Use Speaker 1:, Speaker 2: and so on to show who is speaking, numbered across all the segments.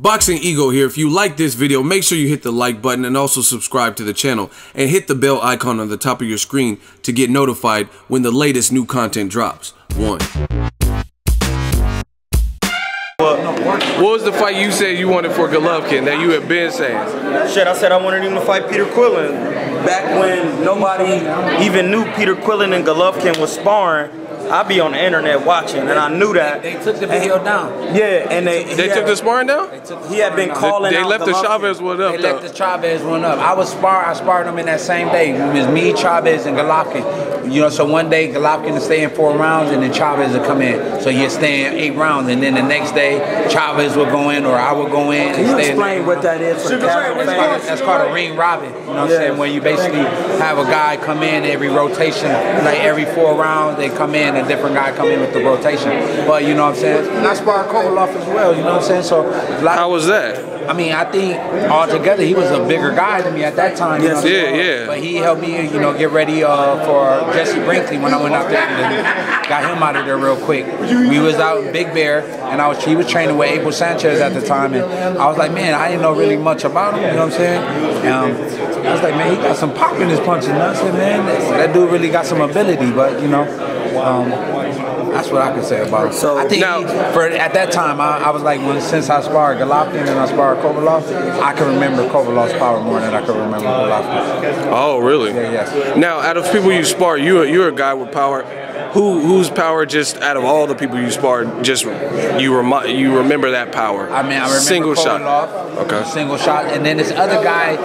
Speaker 1: Boxing Ego here. If you like this video, make sure you hit the like button and also subscribe to the channel and hit the bell icon on the top of your screen to get notified when the latest new content drops. What was the fight you said you wanted for Golovkin that you had been saying?
Speaker 2: Shit, I said I wanted him to fight Peter Quillin. Back when nobody even knew Peter Quillin and Golovkin was sparring, I'd be on the internet watching, and I knew that.
Speaker 3: They took the video down.
Speaker 2: Yeah, and they
Speaker 1: took the sparring down?
Speaker 2: He had been calling
Speaker 1: They
Speaker 2: out
Speaker 1: left the
Speaker 2: Golovkin.
Speaker 1: Chavez one up.
Speaker 3: They left the Chavez one up. I sparred them in that same day. It was me, Chavez, and Golovkin. You know, so one day Golovkin would stay in 4 rounds, and then Chavez would come in. So he'd stay in 8 rounds, and then the next day Chavez would go in, or I would go in.
Speaker 2: Can you explain what that is for casual fans?
Speaker 3: That's called a ring robin. You know what I'm saying? Where you basically have a guy come in every rotation, like every 4 rounds, they come in, a different guy come in with the rotation. But you know what I'm saying? And I sparred Kovalev as well, you know what I'm saying? So
Speaker 1: how was that?
Speaker 3: I mean, I think altogether he was a bigger guy than me at that time. You know
Speaker 1: yeah.
Speaker 3: But he helped me, you know, get ready for Jesse Brinkley when I went out there and got him out of there real quick. We was out in Big Bear, and he was training with Abel Sanchez at the time, and I was like, man, I didn't know really much about him. You know what I'm saying? I was like, man, he got some pop in his punches. And I said, man, that dude really got some ability. But you know. That's what I can say about him. So I think at that time, I was like, since I sparred Golovkin and I sparred Kovalev, I can remember Kovalev's power more than I can remember Golovkin.
Speaker 1: Oh, really?
Speaker 3: Yeah, yes.
Speaker 1: Now, out of people you sparred, you're a guy with power. Whose power, just out of all the people you sparred, just you remember that power?
Speaker 3: I mean, I remember
Speaker 1: single
Speaker 3: Kovalov,
Speaker 1: shot. Okay.
Speaker 3: Single shot, and then this other guy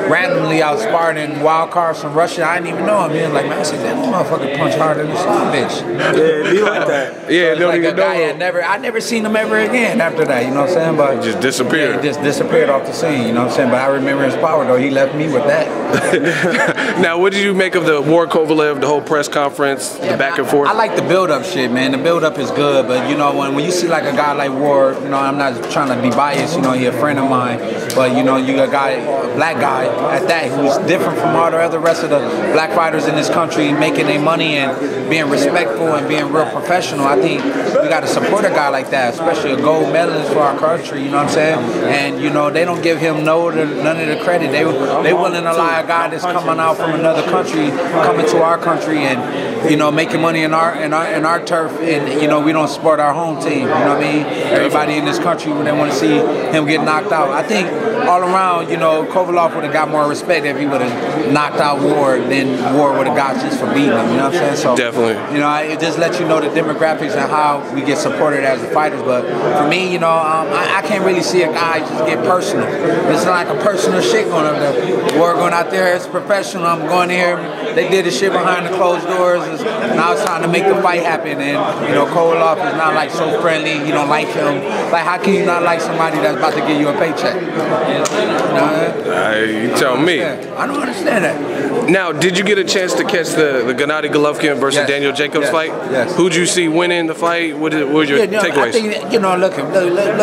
Speaker 3: randomly I was sparring in wild cards from Russia. I didn't even know him. He was like, man, I said, that motherfucker punch harder than this bitch.
Speaker 2: Yeah, be like that.
Speaker 1: Yeah,
Speaker 3: so like a guy I never seen him ever again after that. You know what I'm saying? But
Speaker 1: he just disappeared.
Speaker 3: Yeah, he just disappeared off the scene. You know what I'm saying? But I remember his power though. He left me with that.
Speaker 1: Now, what did you make of the Ward-Kovalev, the whole press conference, the back and forth?
Speaker 3: I like the build-up shit, man. The build-up is good, but you know, when you see like a guy like Ward, you know, I'm not trying to be biased. You know, he's a friend of mine, but you know, you got a black guy at that who's different from all the other rest of the black fighters in this country, making their money and being respectful and being real professional. I think we got to support a guy like that, especially a gold medalist for our country. You know what I'm saying? And you know, they don't give him none of the credit. They willing to allow a guy that's coming out from another country, coming to our country, and you know, making money in our turf, and you know, we don't support our home team. You know what I mean? Everybody in this country, when they want to see him get knocked out, I think all around, you know, Kovalev would have got more respect if he would have knocked out Ward than Ward would have got just for beating him. You know what I'm saying? So
Speaker 1: definitely,
Speaker 3: you know, it just lets you know the demographics and how we get supported as the fighters. But for me, you know, I can't really see a guy just get personal. It's like a personal shit going up there. Ward going out there, it's professional. I'm going here. They did the shit behind the closed doors. Now it's time to make the fight happen. And you know, Kovalev is not like so friendly. You don't like him. Like, how can you not like somebody that's about to give you a paycheck? You know,
Speaker 1: you tell me.
Speaker 3: I don't understand that.
Speaker 1: Now, did you get a chance to catch the Gennady Golovkin versus Daniel Jacobs fight?
Speaker 3: Yes.
Speaker 1: Who'd you see winning the fight? What were your takeaways?
Speaker 3: I think, you know, look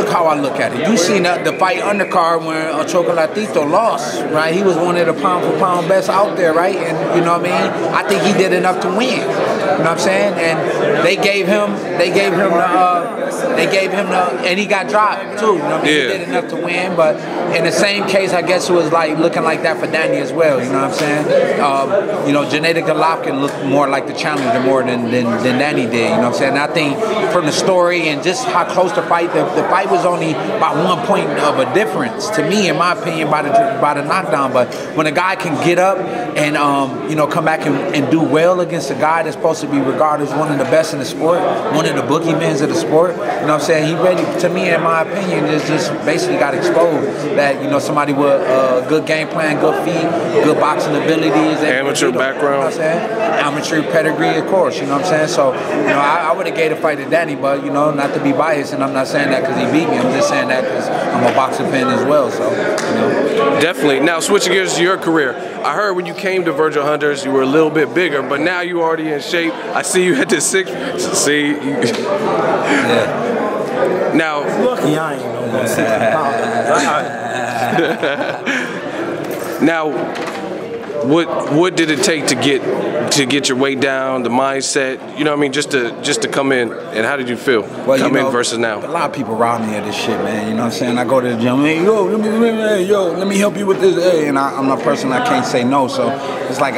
Speaker 3: how I look at it. You seen the fight undercard when Chocolatito lost, right? He was one of the pound for pound best out there, right? And you know what I mean? I think he did enough to win. You know what I'm saying? And they gave him the, and he got dropped too. You know what I mean?
Speaker 1: Yeah.
Speaker 3: He did enough to win, but in the same case, I guess it was like looking like that for Danny as well. You know what I'm saying? You know, Gennady Golovkin looked more like the challenger more than Danny did. You know what I'm saying? And I think from the story and just how close the fight was only by 1 point of a difference to me, in my opinion, by the knockdown. But when a guy can get up and you know, come back and do well against a guy that's supposed to be regarded as one of the best in the sport, one of the boogeymans of the sport, you know what I'm saying? He ready, to me, in my opinion, just basically got exposed that, you know, somebody with a good game plan, good feet, good boxing abilities,
Speaker 1: amateur background,
Speaker 3: you know what I'm saying? Amateur pedigree, of course, you know what I'm saying? So, you know, I would have gave a fight to Danny, but you know, not to be biased, and I'm not saying that because he beat me. I'm just saying that because I'm a boxing fan as well. So, you know.
Speaker 1: Definitely. Now, switching gears to your career, I heard when you came to Virgil Hunters, you were a little bit bigger, but now you already in shape. I see you at the 6. See,
Speaker 3: yeah.
Speaker 2: Now, lucky I ain't no 60 pounds.
Speaker 1: Now, what did it take to get your weight down, the mindset? You know what I mean, just to come in, and how did you feel come in versus now?
Speaker 3: A lot of people rob me of this shit, man. You know what I'm saying? I go to the gym, hey, let me help you with this, hey, and I'm a person I can't say no, so it's like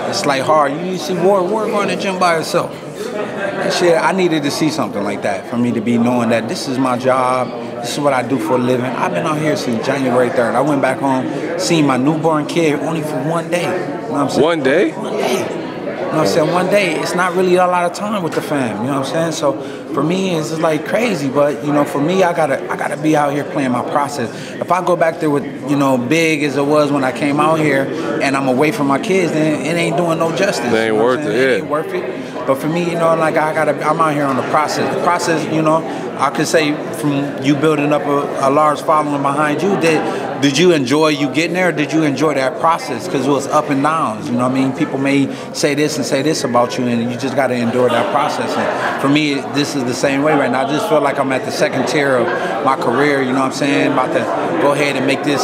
Speaker 3: it's like hard. You see Ward going to the gym by herself. That shit, I needed to see something like that for me to be knowing that this is my job. This is what I do for a living. I've been out here since January 3rd. I went back home, seen my newborn kid only for 1 day. You know what I'm saying?
Speaker 1: 1 day?
Speaker 3: 1 day. You know what I'm saying? 1 day. It's not really a lot of time with the fam. You know what I'm saying? So for me, it's just like crazy. But you know, for me, I gotta be out here playing my process. If I go back there with, you know, big as it was when I came out here, and I'm away from my kids, then it ain't doing no justice.
Speaker 1: It ain't worth it.
Speaker 3: It ain't worth it. But for me, you know, like I'm out here on the process. The process, you know, I could say from you building up a large following behind you, did you enjoy you getting there? Or did you enjoy that process? Because it was up and downs. You know what I mean? People may say this and say this about you, and you just got to endure that process. And for me, this is the same way right now. I just feel like I'm at the second tier of my career. You know what I'm saying? About to go ahead and make this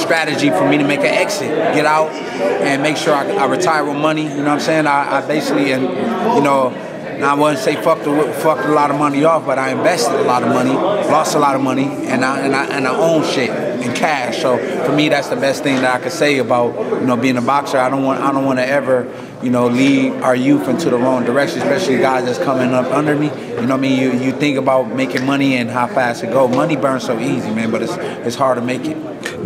Speaker 3: strategy for me to make an exit, get out, and make sure I retire with money. You know what I'm saying? I basically, and you know, I wouldn't say fucked a lot of money off, but I invested a lot of money, lost a lot of money, and I own shit in cash. So for me, that's the best thing that I could say about, you know, being a boxer. I don't want to ever, you know, lead our youth into the wrong direction, especially guys that's coming up under me. You know what I mean? You think about making money and how fast it goes. Money burns so easy, man, but it's hard to make it.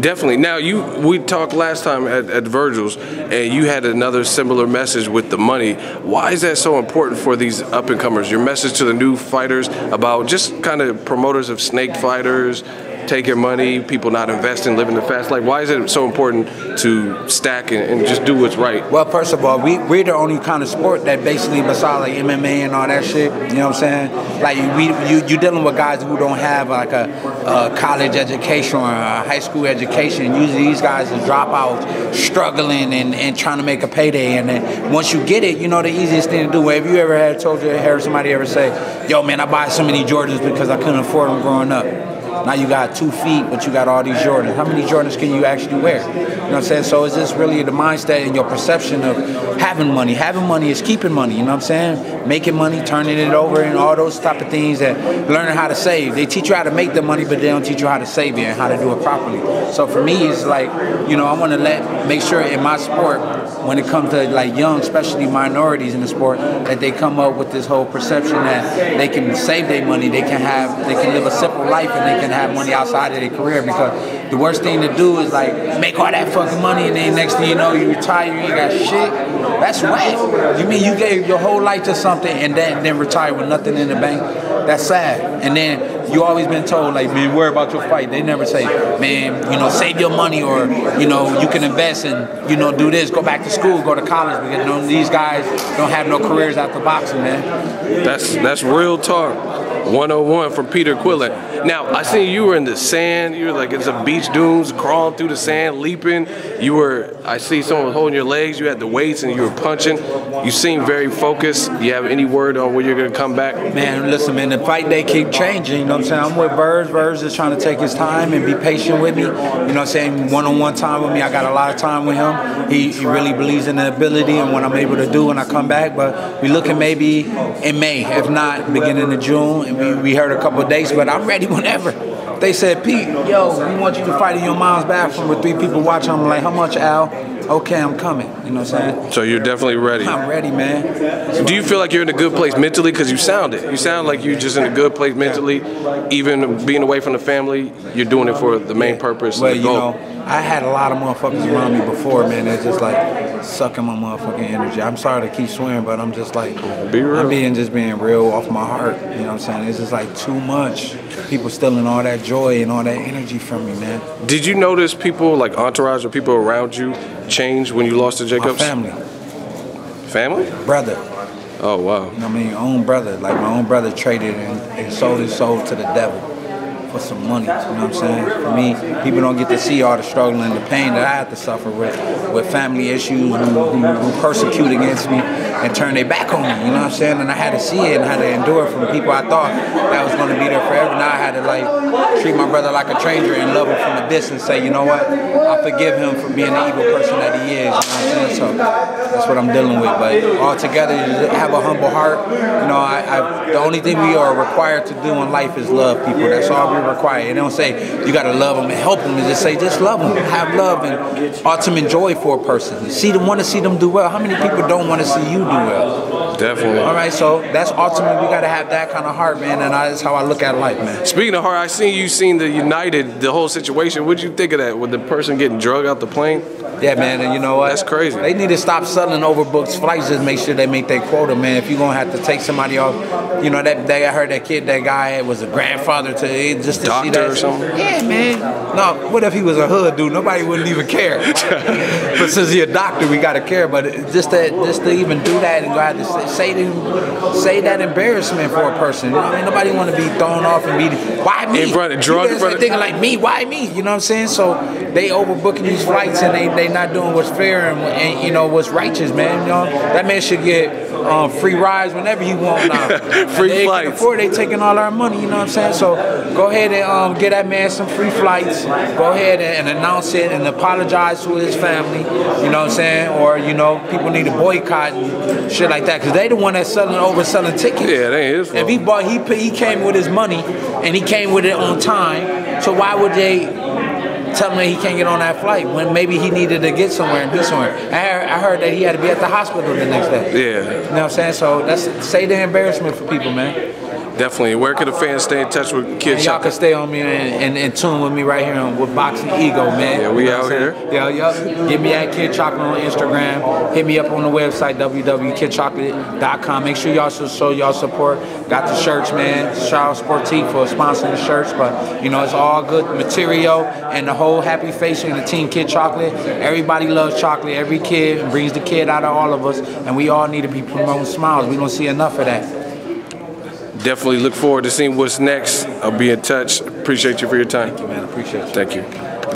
Speaker 1: Definitely. Now, we talked last time at Virgil's, and you had another similar message with the money. Why is that so important for these up-and-comers? Your message to the new fighters about just kind of promoters of snake fighters, taking money, people not investing, living the fast life. Why is it so important to stack and just do what's right?
Speaker 3: Well, first of all, we're the only kind of sport that basically, besides like MMA and all that shit, you know what I'm saying? Like you're dealing with guys who don't have like a college education or a high school education. Usually these guys are dropouts, struggling and trying to make a payday. And then once you get it, you know the easiest thing to do. Have you ever heard somebody ever say, yo man, I buy so many Jordans because I couldn't afford them growing up? Now you got 2 feet, but you got all these Jordans. How many Jordans can you actually wear? You know what I'm saying? So it's just really the mindset and your perception of having money. Having money is keeping money, you know what I'm saying? Making money, turning it over, and all those type of things, that learning how to save. They teach you how to make the money, but they don't teach you how to save it and how to do it properly. So for me, it's like, you know, I want to make sure in my sport, when it comes to like young, especially minorities in the sport, that they come up with this whole perception that they can save their money, they can live a simple life, and they can have money outside of their career. Because the worst thing to do is like make all that fucking money, and then next thing you know, you retire, you ain't got shit. That's whack. You mean you gave your whole life to something and then retire with nothing in the bank? That's sad. And then you always been told, like, man, worry about your fight. They never say, man, you know, save your money, or, you know, you can invest and, you know, do this, go back to school, go to college, because, you know, these guys don't have no careers after boxing, man.
Speaker 1: That's real talk. 101 from Peter Quillin. Now, I seen you were in the sand. You were like in some beach dunes, crawling through the sand, leaping. I see someone was holding your legs. You had the weights and you were punching. You seem very focused. You have any word on when you're going to come back?
Speaker 3: Man, listen, man, the fight day keep changing. You know what I'm saying? I'm with Birds. Birds is trying to take his time and be patient with me. You know what I'm saying? One-on-one time with me. I got a lot of time with him. He really believes in the ability and what I'm able to do when I come back. But we looking maybe in May, if not beginning of June. We heard a couple of dates, but I'm ready whenever. They said, Pete, yo, we want you to fight in your mom's bathroom with 3 people watching. I'm like, how much, Al? Okay, I'm coming. You know what I'm saying?
Speaker 1: So you're definitely ready.
Speaker 3: I'm ready, man.
Speaker 1: Do you feel like you're in a good place mentally? Because you sound it. You sound like you're just in a good place mentally. Even being away from the family, you're doing it for the main purpose.
Speaker 3: Well, you know, I had a lot of motherfuckers around me before, man. They're just like sucking my motherfucking energy. I'm sorry to keep swearing, but I'm just like,
Speaker 1: be real.
Speaker 3: I'm being real off my heart. You know what I'm saying? It's just like too much. People stealing all that joy and all that energy from me, man.
Speaker 1: Did you notice people, like entourage or people around you, change when you lost to Jacobs?
Speaker 3: My family.
Speaker 1: Family?
Speaker 3: Brother.
Speaker 1: Oh, wow.
Speaker 3: You know what I mean? Own brother. Like my own brother traded and sold his soul to the devil for some money. You know what I'm saying? For me, people don't get to see all the struggle and the pain that I had to suffer with family issues who persecute against me and turn their back on me. You know what I'm saying? And I had to see it and had to endure it from people I thought that was going to be there forever. Now I had to like treat my brother like a stranger and love him from a distance. Say, you know what? I forgive him for being the evil person that he is. You know what I'm saying? So that's what I'm dealing with. But altogether, you have a humble heart. You know, the only thing we are required to do in life is love people. That's all we require. They don't say you got to love them and help them. They just say just love them, have love and ultimate joy for a person. You want to see them do well. How many people don't want to see you do well?
Speaker 1: Definitely.
Speaker 3: All right, so that's ultimate. We got to have that kind of heart, man, and that's how I look at life, man.
Speaker 1: Speaking of heart, I seen the United, the whole situation. What'd you think of that with the person getting drugged out the plane?
Speaker 3: Yeah, man, and you know what?
Speaker 1: That's crazy.
Speaker 3: They need to stop selling overbooked flights. Just make sure they make their quota, man. If you're gonna have to take somebody off, you know that I heard that guy was a grandfather to just to
Speaker 1: doctor
Speaker 3: see that
Speaker 1: or something.
Speaker 3: Yeah, man. No, what if he was a hood dude? Nobody wouldn't even care. But since he's a doctor, we gotta care. But just to even do that and go out to say that embarrassment for a person. You know what I mean? Nobody want to be thrown off and be why me?
Speaker 1: In front of drug.
Speaker 3: Thinking like me, why me? You know what I'm saying? So they overbooking these flights and they not doing what's fair and you know what's righteous, man. You know that man should get free rides whenever he want now.
Speaker 1: Free flights.
Speaker 3: Before they taking all our money, you know what I'm saying? So go ahead and get that man some free flights. Go ahead and announce it and apologize to his family. You know what I'm saying? Or you know people need to boycott and shit like that because they the one that's overselling tickets.
Speaker 1: Yeah, that ain't his fault.
Speaker 3: If he bought, he came with his money and he came with it on time. So why would they tell him that he can't get on that flight when maybe he needed to get somewhere and be somewhere? I heard that he had to be at the hospital the next day.
Speaker 1: Yeah.
Speaker 3: You know what I'm saying? So say the embarrassment for people, man.
Speaker 1: Definitely. Where can the fans stay in touch with Kid
Speaker 3: Y'all can stay on me and tune with me right here with Boxing Ego, man.
Speaker 1: Yeah, we out here.
Speaker 3: Yeah. Get me at Kid Chocolate on Instagram. Hit me up on the website, www.kidchocolate.com. Make sure y'all show y'all support. Got the shirts, man. Charles Sportif for sponsoring the shirts. But, you know, it's all good material. And the whole Happy Face and the team Kid Chocolate. Everybody loves chocolate. Every kid brings the kid out of all of us. And we all need to be promoting smiles. We don't see enough of that.
Speaker 1: Definitely look forward to seeing what's next. I'll be in touch. Appreciate you for your time.
Speaker 3: Thank you, man. Appreciate you.
Speaker 1: Thank you.